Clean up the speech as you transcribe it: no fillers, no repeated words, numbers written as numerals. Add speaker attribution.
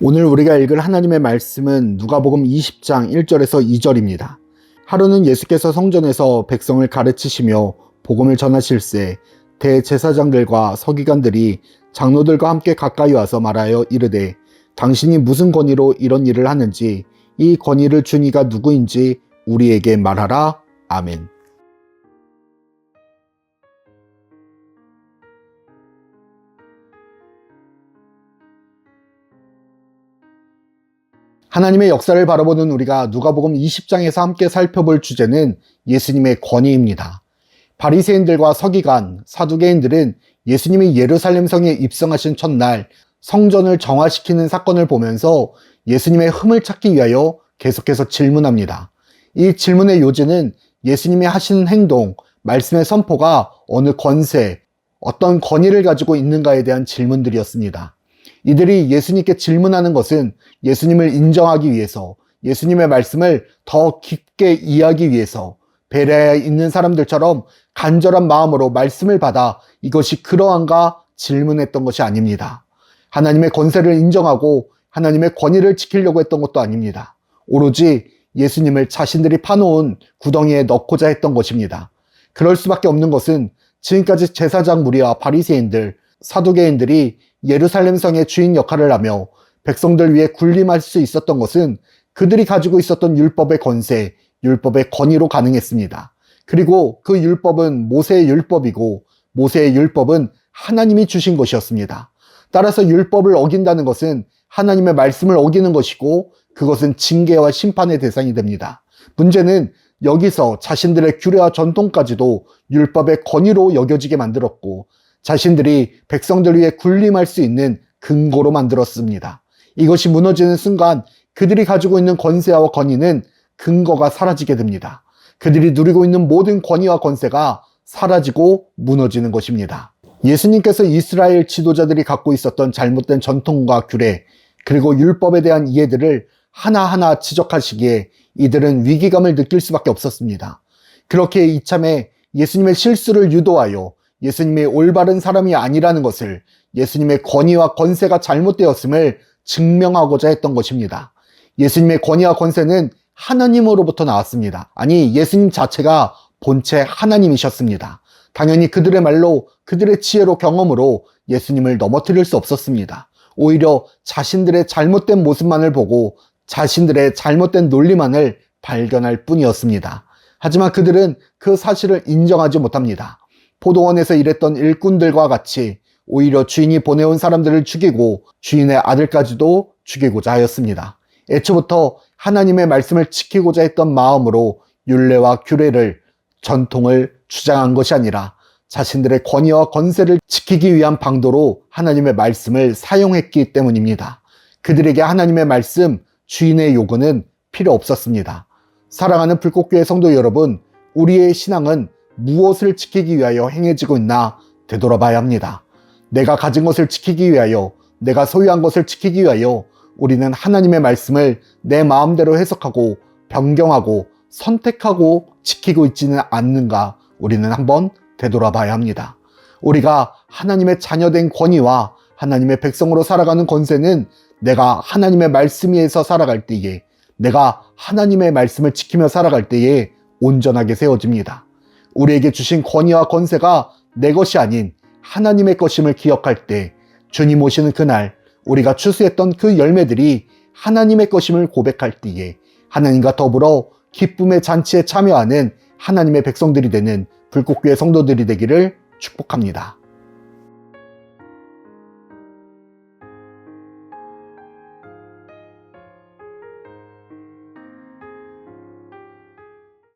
Speaker 1: 오늘 우리가 읽을 하나님의 말씀은 누가복음 20장 1절에서 2절입니다. 하루는 예수께서 성전에서 백성을 가르치시며 복음을 전하실새 대제사장들과 서기관들이 장로들과 함께 가까이 와서 말하여 이르되 당신이 무슨 권위로 이런 일을 하는지 이 권위를 준 이가 누구인지 우리에게 말하라. 아멘. 하나님의 역사를 바라보는 우리가 누가복음 20장에서 함께 살펴볼 주제는 예수님의 권위입니다. 바리새인들과 서기관, 사두개인들은 예수님이 예루살렘 성에 입성하신 첫날 성전을 정화시키는 사건을 보면서 예수님의 흠을 찾기 위하여 계속해서 질문합니다. 이 질문의 요지는 예수님이 하시는 행동, 말씀의 선포가 어느 권세, 어떤 권위를 가지고 있는가에 대한 질문들이었습니다. 이들이 예수님께 질문하는 것은 예수님을 인정하기 위해서, 예수님의 말씀을 더 깊게 이해하기 위해서 베레아에 있는 사람들처럼 간절한 마음으로 말씀을 받아 이것이 그러한가 질문했던 것이 아닙니다. 하나님의 권세를 인정하고 하나님의 권위를 지키려고 했던 것도 아닙니다. 오로지 예수님을 자신들이 파놓은 구덩이에 넣고자 했던 것입니다. 그럴 수밖에 없는 것은 지금까지 제사장 무리와 바리새인들, 사두개인들이 예루살렘 성의 주인 역할을 하며 백성들 위해 군림할 수 있었던 것은 그들이 가지고 있었던 율법의 권세, 율법의 권위로 가능했습니다. 그리고 그 율법은 모세의 율법이고 모세의 율법은 하나님이 주신 것이었습니다. 따라서 율법을 어긴다는 것은 하나님의 말씀을 어기는 것이고 그것은 징계와 심판의 대상이 됩니다. 문제는 여기서 자신들의 규례와 전통까지도 율법의 권위로 여겨지게 만들었고 자신들이 백성들 위해 군림할 수 있는 근거로 만들었습니다. 이것이 무너지는 순간 그들이 가지고 있는 권세와 권위는 근거가 사라지게 됩니다. 그들이 누리고 있는 모든 권위와 권세가 사라지고 무너지는 것입니다. 예수님께서 이스라엘 지도자들이 갖고 있었던 잘못된 전통과 규례, 그리고 율법에 대한 이해들을 하나하나 지적하시기에 이들은 위기감을 느낄 수밖에 없었습니다. 그렇게 이참에 예수님의 실수를 유도하여 예수님이 올바른 사람이 아니라는 것을, 예수님의 권위와 권세가 잘못되었음을 증명하고자 했던 것입니다. 예수님의 권위와 권세는 하나님으로부터 나왔습니다. 아니, 예수님 자체가 본체 하나님이셨습니다. 당연히 그들의 말로, 그들의 지혜로, 경험으로 예수님을 넘어뜨릴 수 없었습니다. 오히려 자신들의 잘못된 모습만을 보고 자신들의 잘못된 논리만을 발견할 뿐이었습니다. 하지만 그들은 그 사실을 인정하지 못합니다. 포도원에서 일했던 일꾼들과 같이 오히려 주인이 보내온 사람들을 죽이고 주인의 아들까지도 죽이고자 하였습니다. 애초부터 하나님의 말씀을 지키고자 했던 마음으로 율례와 규례를, 전통을 주장한 것이 아니라 자신들의 권위와 권세를 지키기 위한 방도로 하나님의 말씀을 사용했기 때문입니다. 그들에게 하나님의 말씀, 주인의 요구는 필요 없었습니다. 사랑하는 불꽃교회 성도 여러분, 우리의 신앙은 무엇을 지키기 위하여 행해지고 있나 되돌아봐야 합니다. 내가 가진 것을 지키기 위하여, 내가 소유한 것을 지키기 위하여 우리는 하나님의 말씀을 내 마음대로 해석하고 변경하고 선택하고 지키고 있지는 않는가 우리는 한번 되돌아봐야 합니다. 우리가 하나님의 자녀된 권위와 하나님의 백성으로 살아가는 권세는 내가 하나님의 말씀 위에서 살아갈 때에, 내가 하나님의 말씀을 지키며 살아갈 때에 온전하게 세워집니다. 우리에게 주신 권위와 권세가 내 것이 아닌 하나님의 것임을 기억할 때, 주님 오시는 그날 우리가 추수했던 그 열매들이 하나님의 것임을 고백할 때에 하나님과 더불어 기쁨의 잔치에 참여하는 하나님의 백성들이 되는 불꽃교회 성도들이 되기를 축복합니다.